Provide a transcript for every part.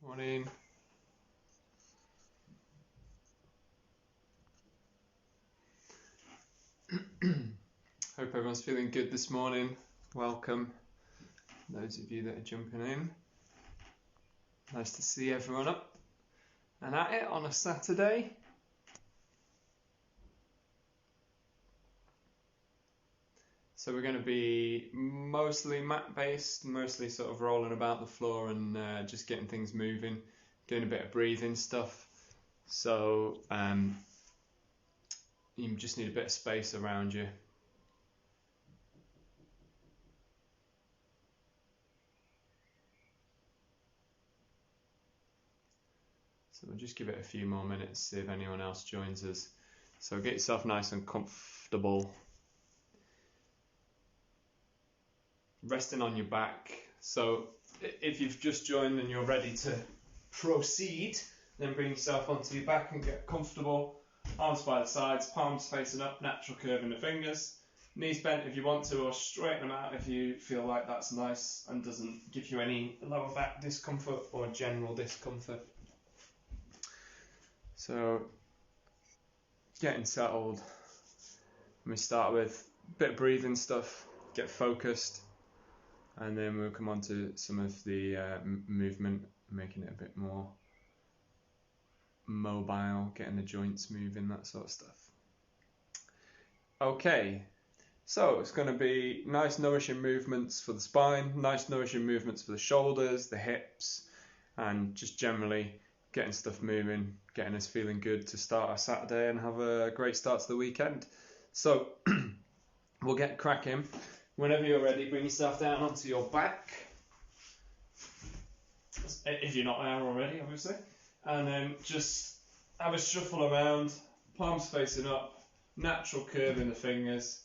Morning. Hope everyone's feeling good this morning. Welcome, those of you that are jumping in. Nice to see everyone up and at it on a Saturday. So we're going to be mostly mat based, mostly sort of rolling about the floor and just getting things moving, doing a bit of breathing stuff. So you just need a bit of space around you. So we'll just give it a few more minutes, see if anyone else joins us. So get yourself nice and comfortable. Resting on your back. So if you've just joined and you're ready to proceed, then bring yourself onto your back and get comfortable. Arms by the sides, palms facing up, natural curve in the fingers. Knees bent if you want to, or straighten them out if you feel like that's nice and doesn't give you any lower back discomfort or general discomfort. So, getting settled. We start with a bit of breathing stuff, get focused, and then we'll come on to some of the movement, making it a bit more mobile, getting the joints moving, that sort of stuff. Okay, so it's going to be nice nourishing movements for the spine, nice nourishing movements for the shoulders, the hips, and just generally getting stuff moving, getting us feeling good to start our Saturday and have a great start to the weekend. So we'll get cracking. Whenever you're ready, bring yourself down onto your back, if you're not there already, obviously. And then just have a shuffle around, palms facing up, natural curve in the fingers.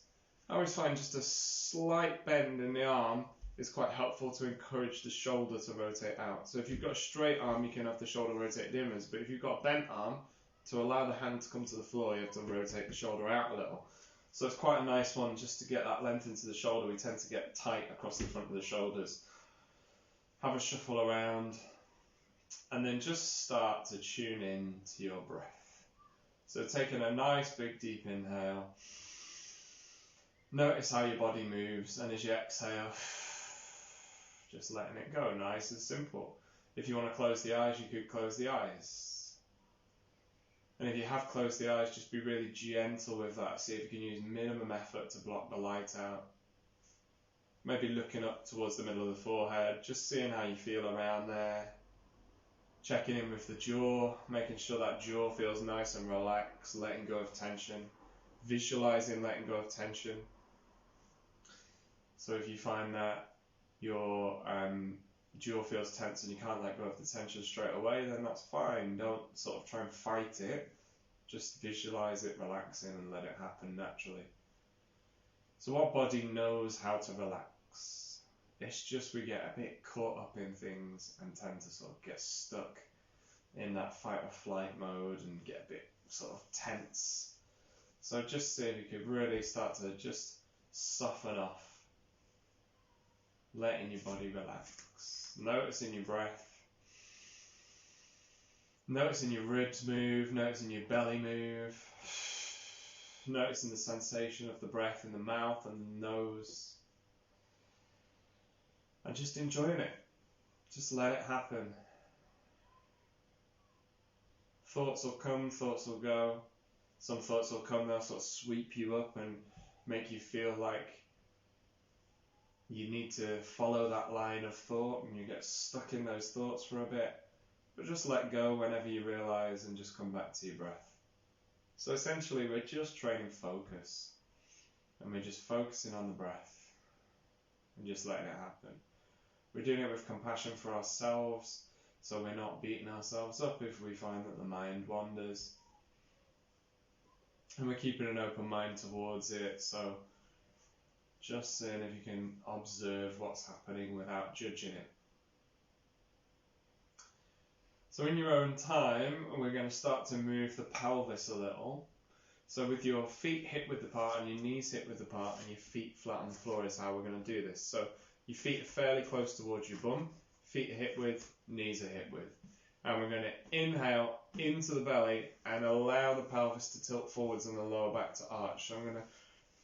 I always find just a slight bend in the arm is quite helpful to encourage the shoulder to rotate out. So if you've got a straight arm, you can have the shoulder rotate inwards, but if you've got a bent arm, to allow the hand to come to the floor, you have to rotate the shoulder out a little. So it's quite a nice one just to get that length into the shoulder. We tend to get tight across the front of the shoulders. Have a shuffle around. And then just start to tune in to your breath. So taking a nice big deep inhale. Notice how your body moves, and as you exhale, just letting it go. Nice and simple. If you want to close the eyes, you could close the eyes. And if you have closed the eyes, just be really gentle with that. See if you can use minimum effort to block the light out. Maybe looking up towards the middle of the forehead, just seeing how you feel around there. Checking in with the jaw, making sure that jaw feels nice and relaxed, letting go of tension. Visualizing letting go of tension. So if you find that your jaw feels tense and you can't let go of the tension straight away, then that's fine. Don't sort of try and fight it. Just visualize it relaxing and let it happen naturally. So our body knows how to relax. It's just we get a bit caught up in things and tend to sort of get stuck in that fight or flight mode and get a bit sort of tense. So just see if you could really start to just soften off, letting your body relax. Noticing your breath, noticing your ribs move, noticing your belly move, noticing the sensation of the breath in the mouth and the nose. And just enjoying it. Just let it happen. Thoughts will come, thoughts will go. Some thoughts will come, they'll sort of sweep you up and make you feel like you need to follow that line of thought and you get stuck in those thoughts for a bit. But just let go whenever you realise and just come back to your breath. So essentially we're just training focus. And we're just focusing on the breath. And just letting it happen. We're doing it with compassion for ourselves, so we're not beating ourselves up if we find that the mind wanders. And we're keeping an open mind towards it, so just seeing if you can observe what's happening without judging it. So in your own time, we're going to start to move the pelvis a little. So with your feet hip width apart and your knees hip width apart and your feet flat on the floor is how we're going to do this. So your feet are fairly close towards your bum, feet are hip width, knees are hip width. And we're going to inhale into the belly and allow the pelvis to tilt forwards and the lower back to arch. So I'm going to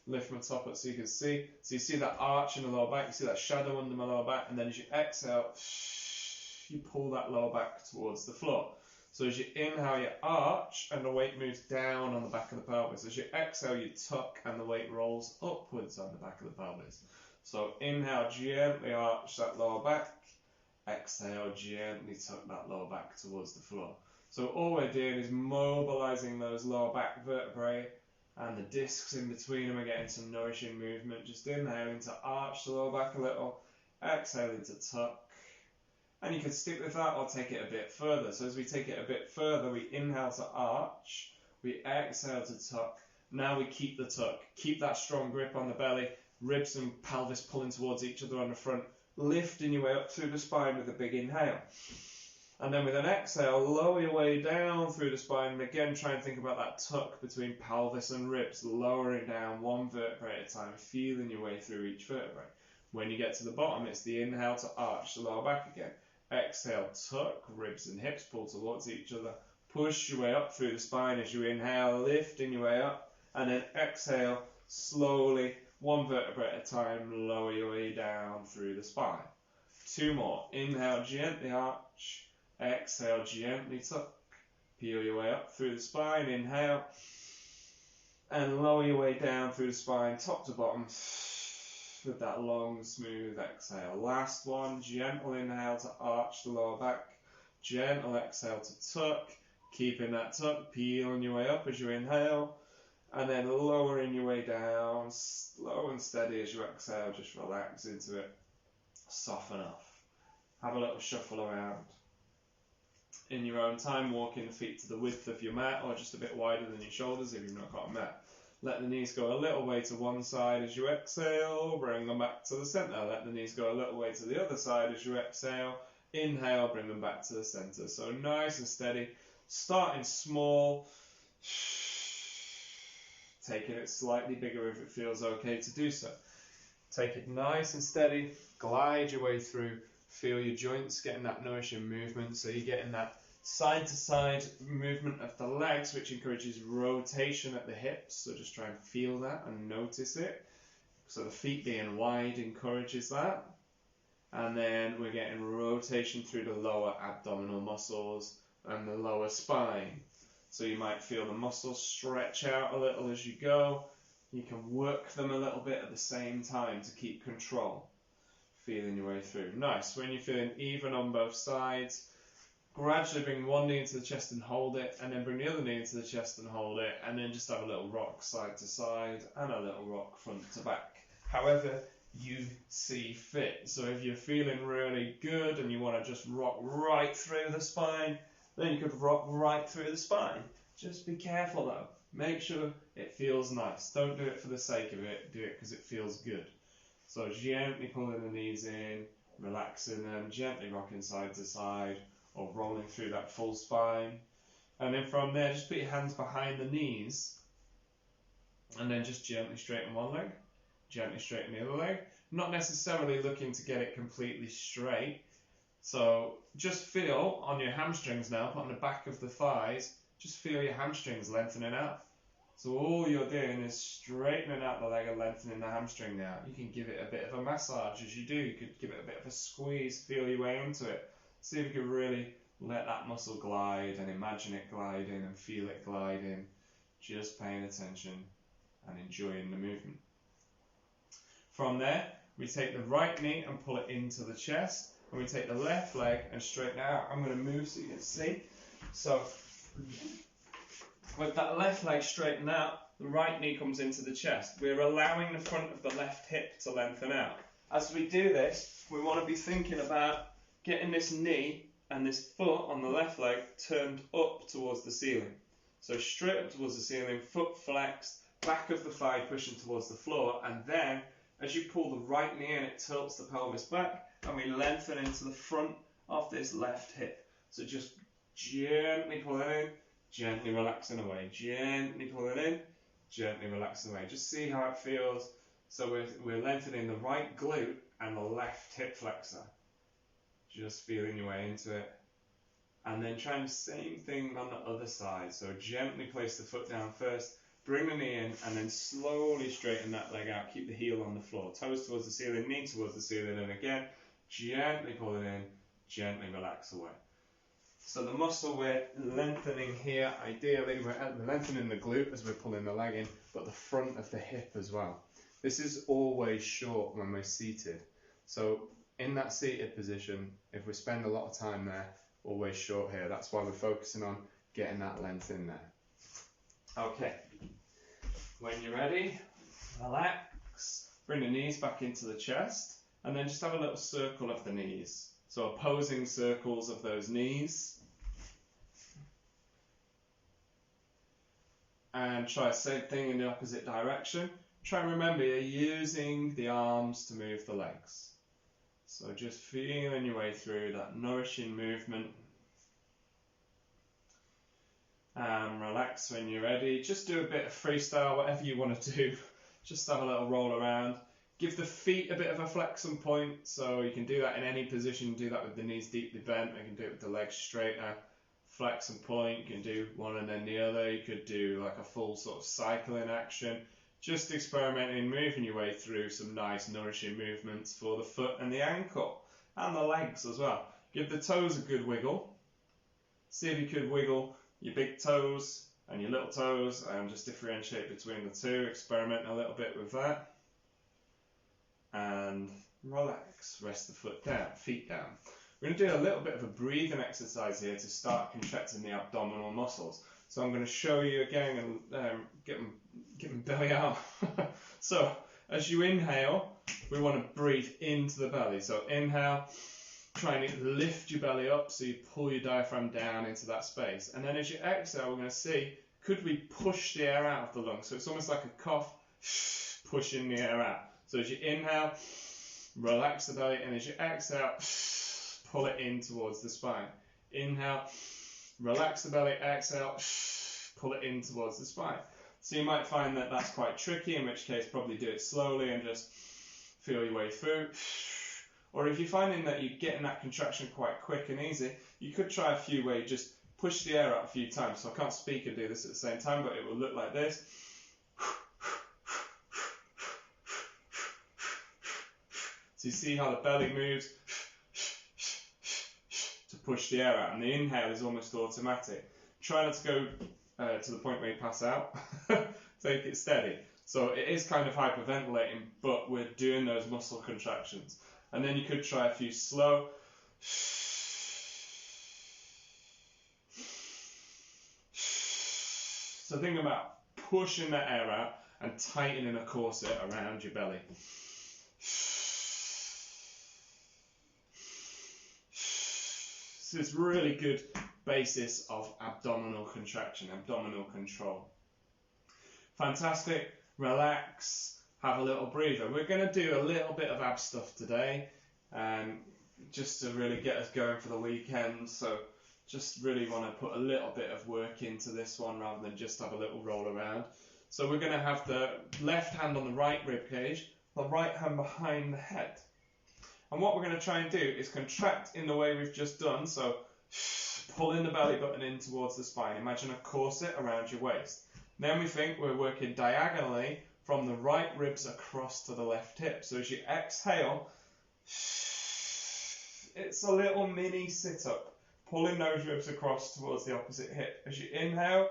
lift my top up so you can see. So you see that arch in the lower back, you see that shadow under my lower back, and then as you exhale, you pull that lower back towards the floor. So as you inhale, you arch and the weight moves down on the back of the pelvis. As you exhale, you tuck and the weight rolls upwards on the back of the pelvis. So inhale, gently arch that lower back. Exhale, gently tuck that lower back towards the floor. So all we're doing is mobilizing those lower back vertebrae, and the discs in between them are getting some nourishing movement. Just inhaling to arch the lower back a little, exhaling to tuck. And you can stick with that or take it a bit further. So as we take it a bit further, we inhale to arch, we exhale to tuck. Now we keep the tuck. Keep that strong grip on the belly, ribs and pelvis pulling towards each other on the front, lifting your way up through the spine with a big inhale. And then with an exhale, lower your way down through the spine, and again try and think about that tuck between pelvis and ribs, lowering down one vertebrae at a time, feeling your way through each vertebrae. When you get to the bottom, it's the inhale to arch the lower back again. Exhale, tuck, ribs and hips pull towards each other. Push your way up through the spine as you inhale, lifting your way up, and then exhale, slowly, one vertebrae at a time, lower your way down through the spine. Two more. Inhale, gently arch. Exhale, gently tuck. Peel your way up through the spine. Inhale. And lower your way down through the spine, top to bottom, with that long, smooth exhale. Last one. Gentle inhale to arch the lower back. Gentle exhale to tuck. Keeping that tuck. Peeling your way up as you inhale. And then lowering your way down, slow and steady as you exhale, just relax into it, soften off. Have a little shuffle around. In your own time, walking the feet to the width of your mat or just a bit wider than your shoulders if you've not got a mat. Let the knees go a little way to one side as you exhale, bring them back to the centre. Let the knees go a little way to the other side as you exhale. Inhale, bring them back to the centre. So nice and steady, starting small. Taking it slightly bigger if it feels okay to do so. Take it nice and steady, glide your way through, feel your joints getting that nourishing movement, so you're getting that side to side movement of the legs, which encourages rotation at the hips, so just try and feel that and notice it. So the feet being wide encourages that. And then we're getting rotation through the lower abdominal muscles and the lower spine. So you might feel the muscles stretch out a little as you go. You can work them a little bit at the same time to keep control. Feeling your way through. Nice. When you're feeling even on both sides, gradually bring one knee into the chest and hold it, and then bring the other knee into the chest and hold it, and then just have a little rock side to side and a little rock front to back. However you see fit. So if you're feeling really good and you want to just rock right through the spine, then you could rock right through the spine. Just be careful though. Make sure it feels nice. Don't do it for the sake of it. Do it because it feels good. So gently pulling the knees in, relaxing them, gently rocking side to side or rolling through that full spine. And then from there, just put your hands behind the knees and then just gently straighten one leg, gently straighten the other leg. Not necessarily looking to get it completely straight. So just feel on your hamstrings now, put on the back of the thighs, just feel your hamstrings lengthening out. So all you're doing is straightening out the leg and lengthening the hamstring now. You can give it a bit of a massage as you do. You could give it a bit of a squeeze, feel your way into it. See if you can really let that muscle glide and imagine it gliding and feel it gliding. Just paying attention and enjoying the movement. From there, we take the right knee and pull it into the chest. And we take the left leg and straighten it out. I'm going to move so you can see. So with that left leg straightened out, the right knee comes into the chest. We're allowing the front of the left hip to lengthen out. As we do this, we want to be thinking about getting this knee and this foot on the left leg turned up towards the ceiling. So straight up towards the ceiling, foot flexed, back of the thigh pushing towards the floor, and then as you pull the right knee in, it tilts the pelvis back, and we lengthen into the front of this left hip. So just gently pull it in, gently relaxing away, gently pull it in, gently relaxing away. Just see how it feels. So we're lengthening the right glute and the left hip flexor. Just feeling your way into it. And then trying the same thing on the other side. So gently place the foot down first, bring the knee in, and then slowly straighten that leg out. Keep the heel on the floor. Toes towards the ceiling, knee towards the ceiling, and again, gently pull it in, gently relax away. So the muscle we're lengthening here, ideally we're lengthening the glute as we're pulling the leg in, but the front of the hip as well. This is always short when we're seated. So in that seated position, if we spend a lot of time there, always short here. That's why we're focusing on getting that length in there. Okay, when you're ready, relax, bring the knees back into the chest, and then just have a little circle of the knees. So opposing circles of those knees. And try the same thing in the opposite direction. Try and remember you're using the arms to move the legs. So just feeling your way through that nourishing movement. And relax when you're ready. Just do a bit of freestyle, whatever you want to do. Just have a little roll around. Give the feet a bit of a flexion point, so you can do that in any position. Do that with the knees deeply bent. You can do it with the legs straighter. Flex and point. You can do one and then the other. You could do like a full sort of cycling action. Just experimenting, moving your way through some nice nourishing movements for the foot and the ankle and the legs as well. Give the toes a good wiggle. See if you could wiggle your big toes and your little toes and just differentiate between the two. Experiment a little bit with that. And relax. Rest the foot down, feet down. We're going to do a little bit of a breathing exercise here to start contracting the abdominal muscles. So I'm going to show you again and get my belly out. So as you inhale, we want to breathe into the belly. So inhale, try and lift your belly up so you pull your diaphragm down into that space. And then as you exhale, we're going to see, could we push the air out of the lungs? So it's almost like a cough, pushing the air out. So as you inhale, relax the belly, and as you exhale, pull it in towards the spine. Inhale, relax the belly, exhale, pull it in towards the spine. So you might find that that's quite tricky, in which case probably do it slowly and just feel your way through. Or if you're finding that you're getting that contraction quite quick and easy, you could try a few where you just push the air out a few times. So I can't speak and do this at the same time, but it will look like this. So you see how the belly moves to push the air out, and the inhale is almost automatic. Try not to go to the point where you pass out. Take it steady. So it is kind of hyperventilating, but we're doing those muscle contractions. And then you could try a few slow. So think about pushing that air out and tightening a corset around your belly. So it's really good basis of abdominal contraction, abdominal control. Fantastic. Relax. Have a little breather. We're going to do a little bit of ab stuff today, just to really get us going for the weekend. So just really want to put a little bit of work into this one rather than just have a little roll around. So we're going to have the left hand on the right rib cage, the right hand behind the head. And what we're going to try and do is contract in the way we've just done. So pulling the belly button in towards the spine. Imagine a corset around your waist. Then we think we're working diagonally from the right ribs across to the left hip. So as you exhale, it's a little mini sit-up, pulling those ribs across towards the opposite hip. As you inhale,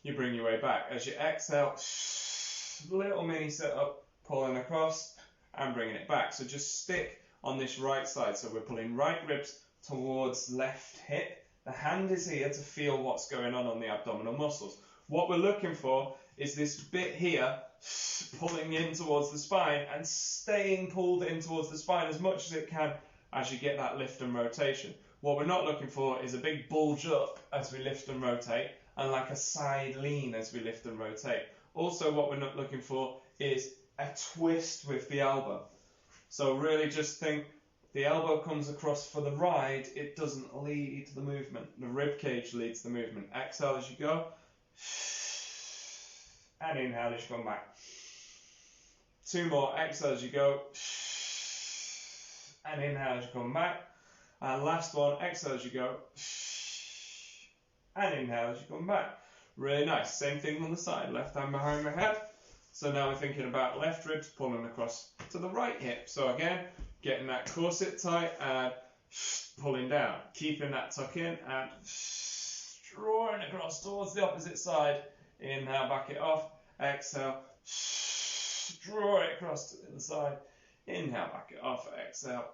you bring your way back. As you exhale, little mini sit-up, pulling across and bringing it back. So just stick on this right side. So we're pulling right ribs towards left hip. The hand is here to feel what's going on the abdominal muscles. What we're looking for is this bit here pulling in towards the spine and staying pulled in towards the spine as much as it can as you get that lift and rotation. What we're not looking for is a big bulge up as we lift and rotate and like a side lean as we lift and rotate. Also, what we're not looking for is a twist with the elbow. So really just think the elbow comes across for the ride, it doesn't lead the movement. The rib cage leads the movement. Exhale as you go. And inhale as you come back. Two more. Exhale as you go. and inhale as you come back. And last one, exhale as you go, and inhale as you come back. Really nice. Same thing on the side, left hand behind the head. So now we're thinking about left ribs pulling across to the right hip. So again, getting that corset tight and pulling down, keeping that tuck in and drawing across towards the opposite side. Inhale, back it off. Exhale, draw it across to the other side. Inhale, back it off. Exhale,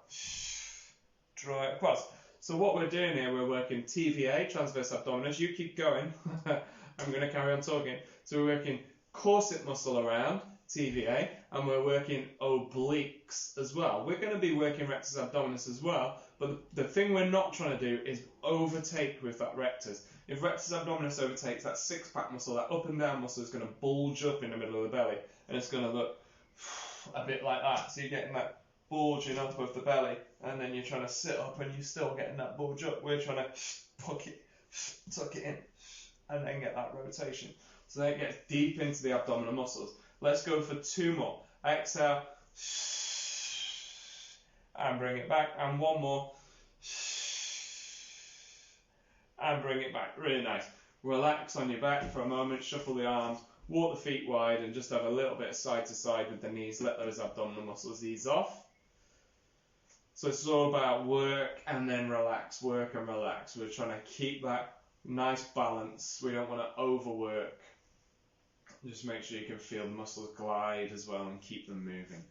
draw it across. So what we're doing here, we're working TVA, transverse abdominis. You keep going. I'm going to carry on talking. So we're working corset muscle around, TVA, and we're working obliques as well. We're going to be working rectus abdominis as well, but the thing we're not trying to do is overtake with that rectus. If rectus abdominis overtakes, that six-pack muscle, that up and down muscle is going to bulge up in the middle of the belly, and it's going to look a bit like that. So you're getting that bulging up of the belly, and then you're trying to sit up and you're still getting that bulge up. We're trying to tuck it in, and then get that rotation. So then it gets deep into the abdominal muscles. Let's go for two more. Exhale, and bring it back, and one more, and bring it back. Really nice. Relax on your back for a moment, shuffle the arms, walk the feet wide, and just have a little bit of side to side with the knees. Let those abdominal muscles ease off. So it's all about work and then relax, work and relax. We're trying to keep that nice balance. We don't want to overwork. Just make sure you can feel the muscles glide as well and keep them moving.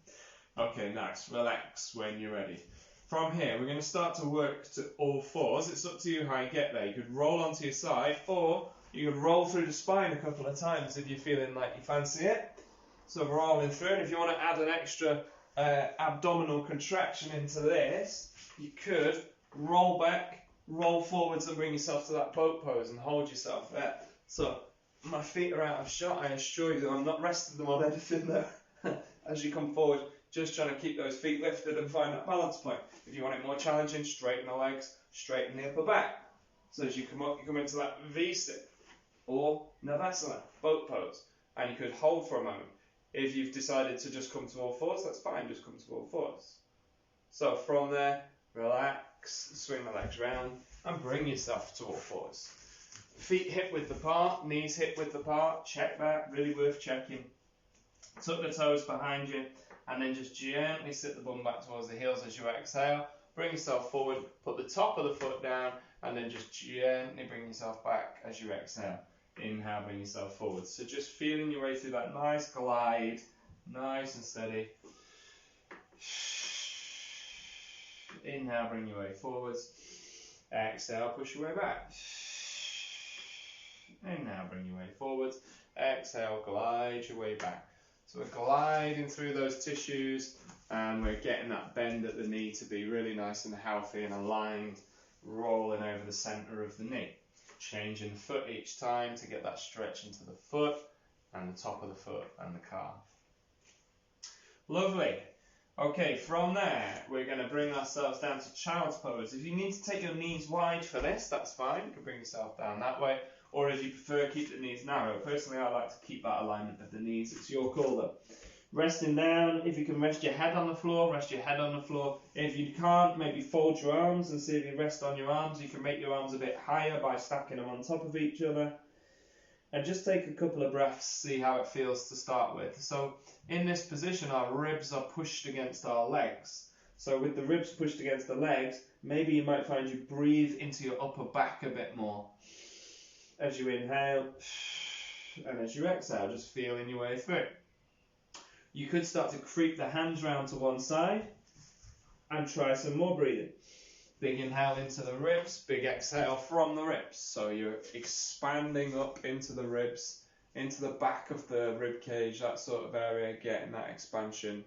Okay, nice. Relax when you're ready. From here, we're going to start to work to all fours. It's up to you how you get there. You could roll onto your side, or you could roll through the spine a couple of times if you're feeling like you fancy it. So we're rolling through, and if you want to add an extra abdominal contraction into this, you could roll back, roll forwards, and bring yourself to that boat pose and hold yourself there. So my feet are out of shot. I assure you I'm not resting them on anything there. As you come forward, just trying to keep those feet lifted and find that balance point. If you want it more challenging, straighten the legs, straighten the upper back. So as you come up, you come into that V-sit or Navasana, boat pose, and you could hold for a moment. If you've decided to just come to all fours, that's fine, just come to all fours. So from there, relax, swing the legs round, and bring yourself to all fours. Feet hip width apart, knees hip width apart, check that, really worth checking. Tuck the toes behind you, and then just gently sit the bum back towards the heels as you exhale. Bring yourself forward, put the top of the foot down, and then just gently bring yourself back as you exhale. Inhale, bring yourself forward. So just feeling your way through that nice glide, nice and steady. Inhale, bring your way forwards. Exhale, push your way back. Inhale, bring your way forwards. Exhale, glide your way back. So we're gliding through those tissues, and we're getting that bend at the knee to be really nice and healthy and aligned, rolling over the center of the knee. Changing the foot each time to get that stretch into the foot and the top of the foot and the calf. Lovely. Okay, from there, we're going to bring ourselves down to child's pose. If you need to take your knees wide for this, that's fine. You can bring yourself down that way. Or if you prefer, keep the knees narrow. Personally, I like to keep that alignment of the knees. It's your call though. Resting down, if you can rest your head on the floor, rest your head on the floor. If you can't, maybe fold your arms and see if you rest on your arms. You can make your arms a bit higher by stacking them on top of each other. And just take a couple of breaths, see how it feels to start with. So in this position, our ribs are pushed against our legs. So with the ribs pushed against the legs, maybe you might find you breathe into your upper back a bit more. As you inhale, and as you exhale, just feeling your way through. You could start to creep the hands round to one side and try some more breathing. Big inhale into the ribs, big exhale from the ribs. So you're expanding up into the ribs, into the back of the rib cage, that sort of area, getting that expansion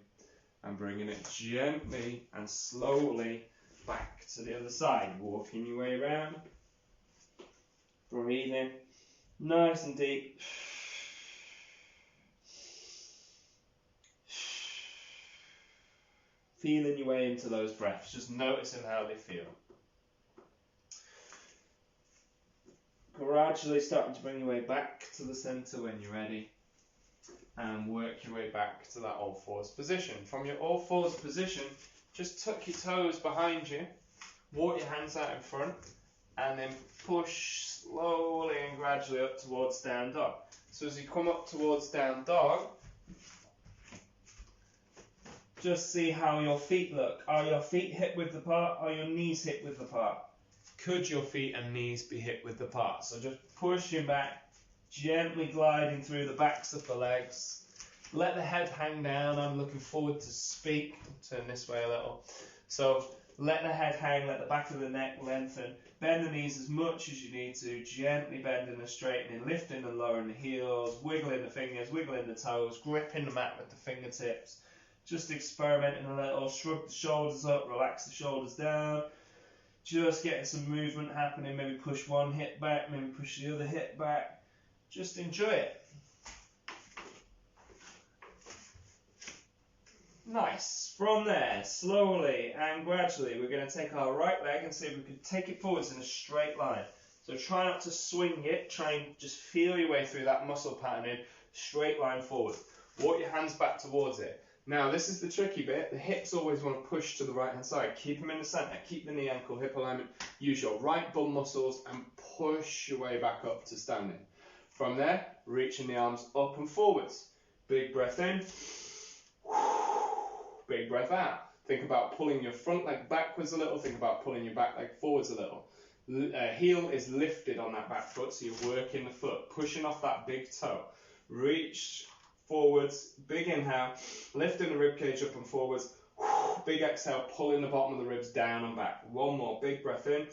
and bringing it gently and slowly back to the other side. Walking your way around, breathing nice and deep. Feeling your way into those breaths, just noticing how they feel. Gradually starting to bring your way back to the centre when you're ready, and work your way back to that all fours position. From your all fours position, Just tuck your toes behind you, walk your hands out in front, and then push slowly and gradually up towards down dog. So as you come up towards down dog, just see how your feet look. Are your feet hip width apart? Are your knees hip width apart? Could your feet and knees be hip width apart? So just pushing back, gently gliding through the backs of the legs. Let the head hang down. I'm looking forward to speak. Turn this way a little. So let the head hang, let the back of the neck lengthen. Bend the knees as much as you need to. Gently bending and straightening, lifting and lowering the heels, wiggling the fingers, wiggling the toes, gripping the mat with the fingertips. Just experimenting a little. Shrug the shoulders up, relax the shoulders down. Just getting some movement happening. Maybe push one hip back, maybe push the other hip back. Just enjoy it. Nice. From there, slowly and gradually, we're going to take our right leg and see if we can take it forwards in a straight line. So try not to swing it. Try and just feel your way through that muscle patterning. Straight line forward. Walk your hands back towards it. Now, this is the tricky bit. The hips always want to push to the right-hand side. Keep them in the center. Keep the knee, ankle, hip alignment. Use your right bum muscles and push your way back up to standing. From there, reaching the arms up and forwards. Big breath in. Big breath out. Think about pulling your front leg backwards a little. Think about pulling your back leg forwards a little. Heel is lifted on that back foot, so you're working the foot. Pushing off that big toe. Reach forwards, big inhale, lifting the rib cage up and forwards, big exhale, pulling the bottom of the ribs down and back. One more, big breath in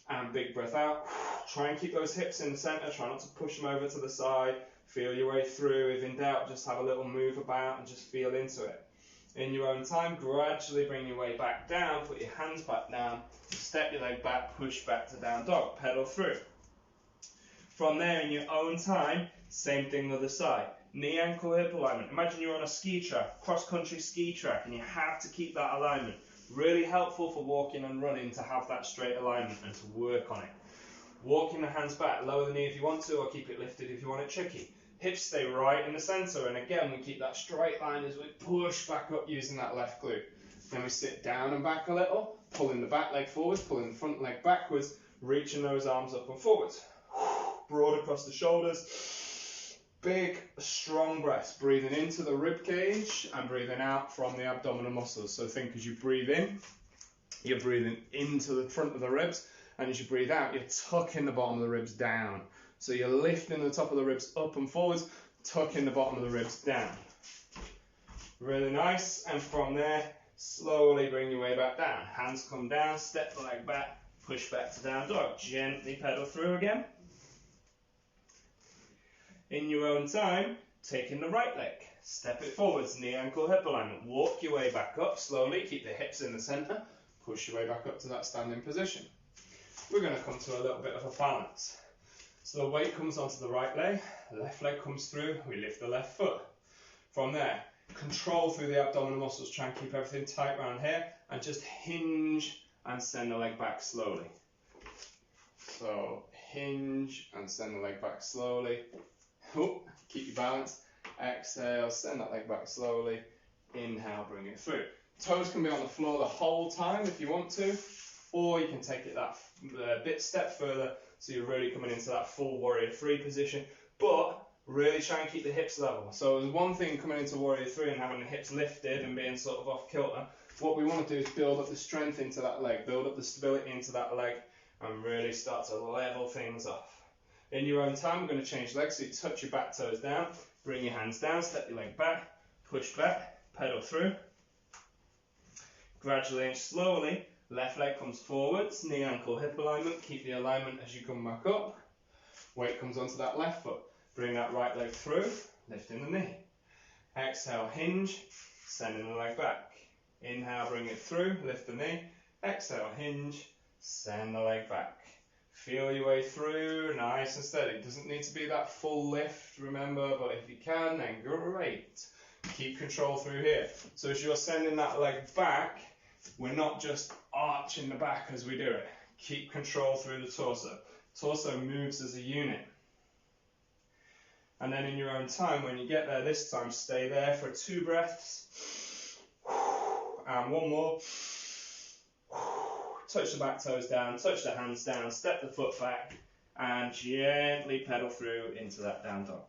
and big breath out. Try and keep those hips in the center, try not to push them over to the side, feel your way through. If in doubt, just have a little move about and just feel into it. In your own time, gradually bring your way back down, put your hands back down, step your leg back, push back to down dog, pedal through. From there, in your own time, same thing the other side. Knee, ankle, hip alignment. Imagine you're on a ski track, cross-country ski track, and you have to keep that alignment. Really helpful for walking and running to have that straight alignment and to work on it. Walking the hands back, lower the knee if you want to, or keep it lifted if you want it tricky. Hips stay right in the center, and again, we keep that straight line as we push back up using that left glute. Then we sit down and back a little, pulling the back leg forwards, pulling the front leg backwards, reaching those arms up and forwards. Broad across the shoulders. Big, strong breaths, breathing into the rib cage and breathing out from the abdominal muscles. So think as you breathe in, you're breathing into the front of the ribs, and as you breathe out, you're tucking the bottom of the ribs down. So you're lifting the top of the ribs up and forwards, tucking the bottom of the ribs down. Really nice, and from there, slowly bring your way back down. Hands come down, step the leg back, push back to down dog. Gently pedal through again. In your own time, taking the right leg, step it forwards, knee, ankle, hip alignment. Walk your way back up slowly, keep the hips in the center, push your way back up to that standing position. We're going to come to a little bit of a balance. So the weight comes onto the right leg, left leg comes through, we lift the left foot. From there, control through the abdominal muscles, try and keep everything tight around here, and just hinge and send the leg back slowly. So hinge and send the leg back slowly. Keep your balance. Exhale, send that leg back slowly. Inhale, bring it through. Toes can be on the floor the whole time if you want to, or you can take it that bit step further so you're really coming into that full warrior 3 position, but really try and keep the hips level. So there's one thing coming into warrior 3 and having the hips lifted and being sort of off kilter. What we want to do is build up the strength into that leg, build up the stability into that leg, and really start to level things off. In your own time, we're going to change legs, so you touch your back toes down, bring your hands down, step your leg back, push back, pedal through. Gradually and slowly, left leg comes forwards, knee, ankle, hip alignment, keep the alignment as you come back up. Weight comes onto that left foot, bring that right leg through, lifting the knee. Exhale, hinge, sending the leg back. Inhale, bring it through, lift the knee. Exhale, hinge, send the leg back. Feel your way through, nice and steady. It doesn't need to be that full lift, remember, but if you can, then great. Keep control through here. So as you're sending that leg back, we're not just arching the back as we do it. Keep control through the torso. Torso moves as a unit. And then in your own time, when you get there this time, stay there for 2 breaths. and one more. Touch the back toes down, touch the hands down, step the foot back, and gently pedal through into that down dog.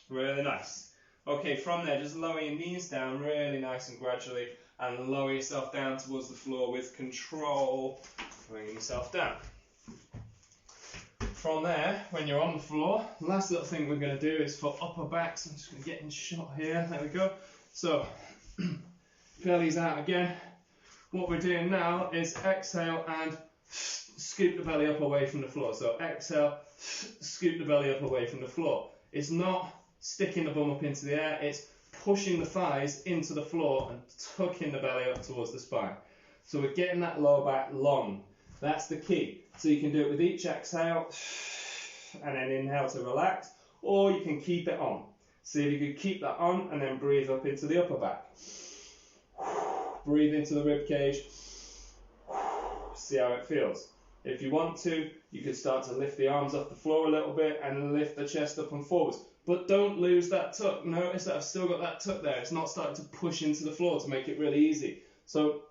Really nice. Okay, from there, just lower your knees down really nice and gradually, and lower yourself down towards the floor with control, bringing yourself down. From there, when you're on the floor, the last little thing we're going to do is for upper backs. I'm just going to get in shot here. There we go. So, belly's out again. What we're doing now is exhale and scoop the belly up away from the floor. So exhale, scoop the belly up away from the floor. It's not sticking the bum up into the air, it's pushing the thighs into the floor and tucking the belly up towards the spine. So we're getting that lower back long. That's the key. So you can do it with each exhale and then inhale to relax, or you can keep it on. See if you could keep that on and then breathe up into the upper back. Breathe into the rib cage. See how it feels. If you want to, you could start to lift the arms off the floor a little bit and lift the chest up and forwards. But don't lose that tuck. Notice that I've still got that tuck there. It's not starting to push into the floor to make it really easy. So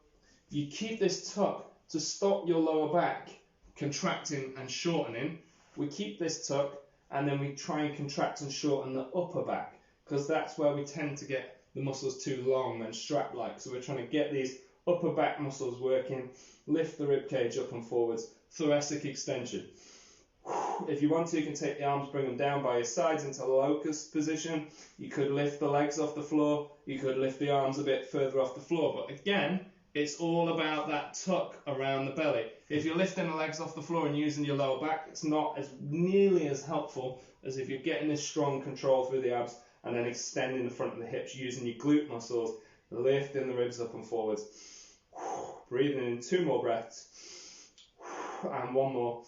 you keep this tuck to stop your lower back contracting and shortening. We keep this tuck and then we try and contract and shorten the upper back, because that's where we tend to get the muscles too long and strap-like. So we're trying to get these upper back muscles working, lift the rib cage up and forwards, thoracic extension. If you want to, you can take the arms, bring them down by your sides into locust position. You could lift the legs off the floor. You could lift the arms a bit further off the floor. But again, it's all about that tuck around the belly. If you're lifting the legs off the floor and using your lower back, it's not as nearly as helpful as if you're getting this strong control through the abs and then extending the front of the hips, using your glute muscles, lifting the ribs up and forwards. Breathing in 2 more breaths. And 1 more.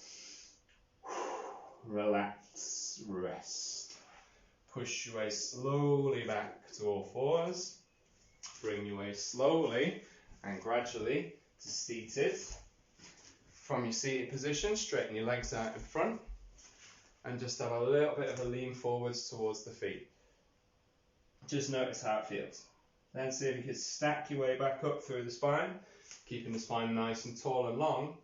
Relax, rest. Push your way slowly back to all fours. Bring your way slowly and gradually to seated. From your seated position, straighten your legs out in front and just have a little bit of a lean forwards towards the feet. Just notice how it feels. Then see if you can stack your way back up through the spine, keeping the spine nice and tall and long.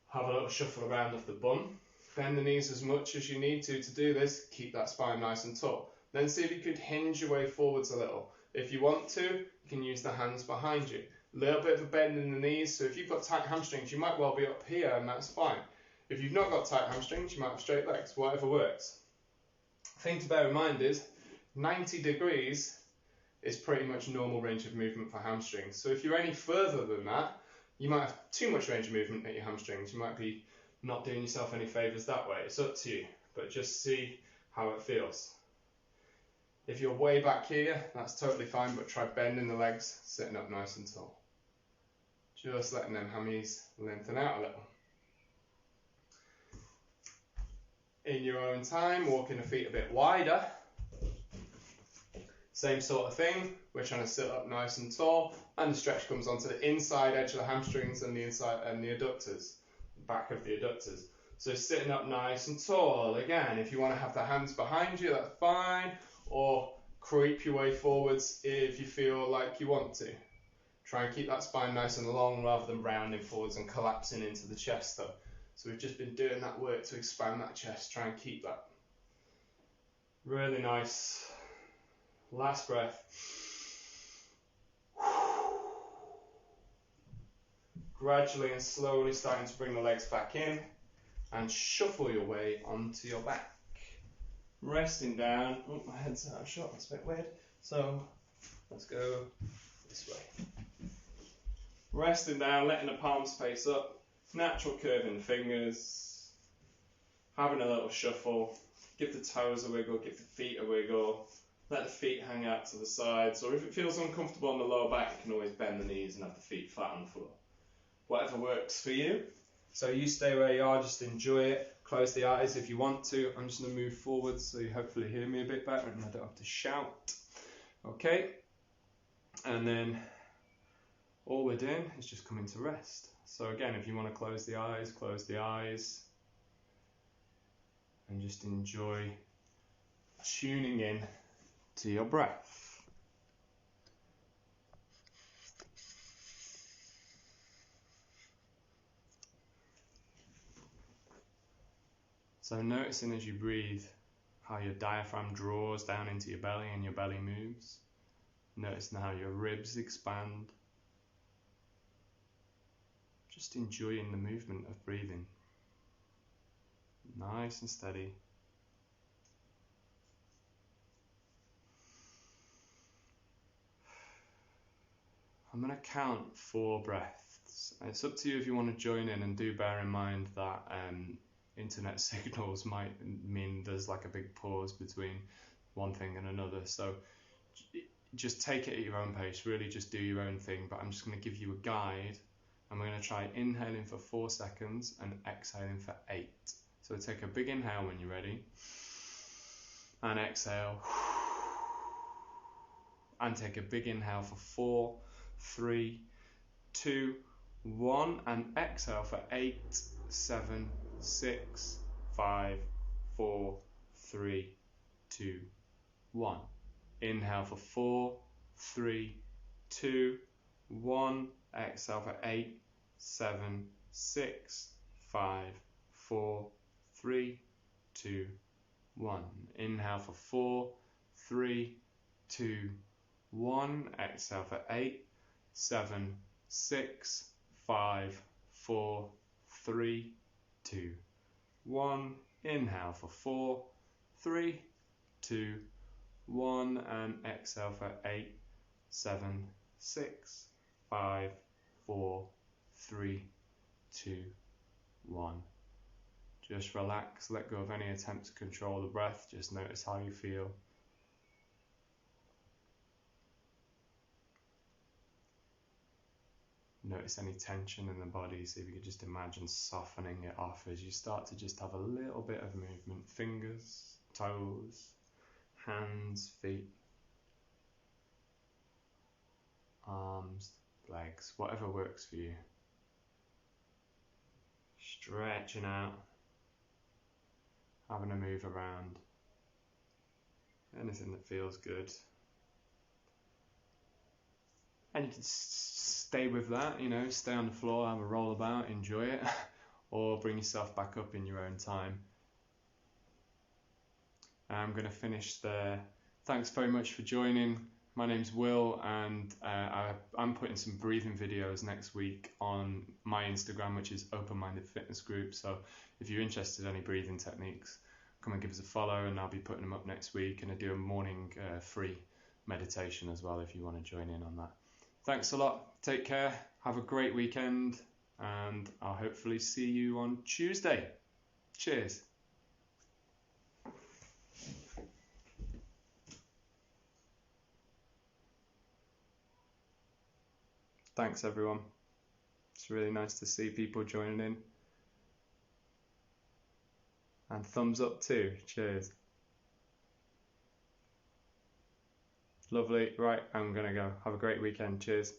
Have a little shuffle around of the bum. Bend the knees as much as you need to do this. Keep that spine nice and tall. Then see if you could hinge your way forwards a little. If you want to, you can use the hands behind you. A little bit of a bend in the knees. So if you've got tight hamstrings, you might well be up here, and that's fine. If you've not got tight hamstrings, you might have straight legs. Whatever works. Thing to bear in mind is 90 degrees is pretty much normal range of movement for hamstrings. So if you're any further than that, you might have too much range of movement at your hamstrings. You might be not doing yourself any favours that way. It's up to you, but just see how it feels. If you're way back here, that's totally fine, but try bending the legs, sitting up nice and tall. Just letting them hammies lengthen out a little. In your own time, walking the feet a bit wider. Same sort of thing, we're trying to sit up nice and tall, and the stretch comes onto the inside edge of the hamstrings and the inside and the adductors, the back of the adductors. So sitting up nice and tall. Again, if you want to have the hands behind you, that's fine, or creep your way forwards if you feel like you want to. Try and keep that spine nice and long rather than rounding forwards and collapsing into the chest though. So we've just been doing that work to expand that chest. Try and keep that. Really nice. Last breath. Gradually and slowly starting to bring the legs back in and shuffle your way onto your back. Resting down. Oh, my head's out of shot, that's a bit weird. So let's go this way. Resting down, letting the palms face up. Natural curve in the fingers. Having a little shuffle. Give the toes a wiggle, give the feet a wiggle. Let the feet hang out to the sides, or if it feels uncomfortable on the lower back, you can always bend the knees and have the feet flat on the floor. Whatever works for you. So you stay where you are, just enjoy it. Close the eyes if you want to. I'm just going to move forward so you hopefully hear me a bit better and I don't have to shout. Okay. And then all we're doing is just coming to rest. So again, if you want to close the eyes and just enjoy tuning in to your breath. So noticing as you breathe how your diaphragm draws down into your belly and your belly moves. Noticing how your ribs expand. Just enjoying the movement of breathing. Nice and steady. I'm going to count 4 breaths. It's up to you if you want to join in, and do bear in mind that internet signals might mean there's like a big pause between one thing and another. So just take it at your own pace, really just do your own thing. But I'm just going to give you a guide, and we're going to try inhaling for 4 seconds and exhaling for 8. So take a big inhale when you're ready, and exhale, and take a big inhale for 4, 3, 2, 1, and exhale for 8, 7, 6, 5, 4, 3, 2, 1. Inhale for 4, 3, 2, 1. Exhale for 8, 7, 6, 5, 4, 3, 2, 1. Inhale for 4, 3, 2, 1. Exhale for 8, 7, 6, 5, 4, 3, 2, 1. Inhale for 4, 3, 2, 1. And exhale for 8, 7, 6, 5, 4, 3, 2, 1. Just relax, let go of any attempt to control the breath. Just notice how you feel. Notice any tension in the body. See if you could just imagine softening it off as you start to just have a little bit of movement. Fingers, toes, hands, feet, arms, legs, whatever works for you. Stretching out, having a move around, anything that feels good. And you can stay with that, stay on the floor, have a roll about, enjoy it, or bring yourself back up in your own time. I'm going to finish there. Thanks very much for joining. My name's Will, and I'm putting some breathing videos next week on my Instagram, which is Open Minded Fitness Group. So if you're interested in any breathing techniques, come and give us a follow, and I'll be putting them up next week. And I do a morning free meditation as well if you want to join in on that. Thanks a lot. Take care. Have a great weekend, and I'll hopefully see you on Tuesday. Cheers. Thanks everyone. It's really nice to see people joining in. And thumbs up too. Cheers. Lovely. Right, I'm gonna go. Have a great weekend. Cheers.